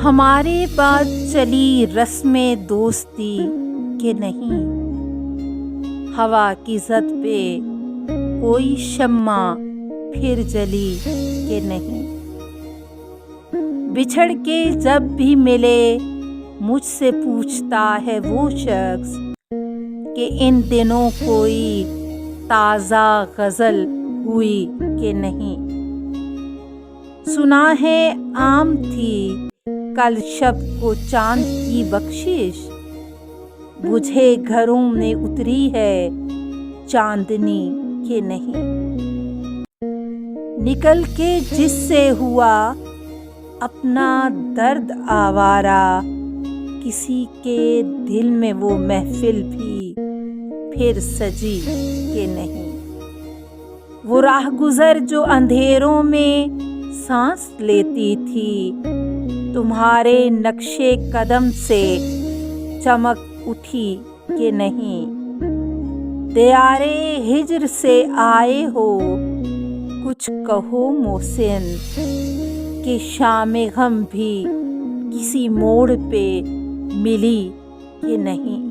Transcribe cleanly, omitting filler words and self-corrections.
ہمارے بعد چلی رسم دوستی کہ نہیں، ہوا کی زد پہ کوئی شمع پھر جلی کہ نہیں۔ بچھڑ کے جب بھی ملے مجھ سے پوچھتا ہے وہ شخص کہ ان دنوں کوئی تازہ غزل ہوئی کہ نہیں۔ سنا ہے عام تھی کل شب کو چاند کی بخشش، بجھے گھروں میں اتری ہے چاندنی کہ نہیں۔ نکل کے جس سے ہوا اپنا درد آوارہ، کسی کے دل میں وہ محفل بھی پھر سجی کہ نہیں۔ وہ راہ گزر جو اندھیروں میں سانس لیتی تھی، تمہارے نقش قدم سے چمک اٹھی کہ نہیں۔ دیارے ہجر سے آئے ہو کچھ کہو محسن، کہ شام غم بھی کسی موڑ پہ ملی کہ نہیں۔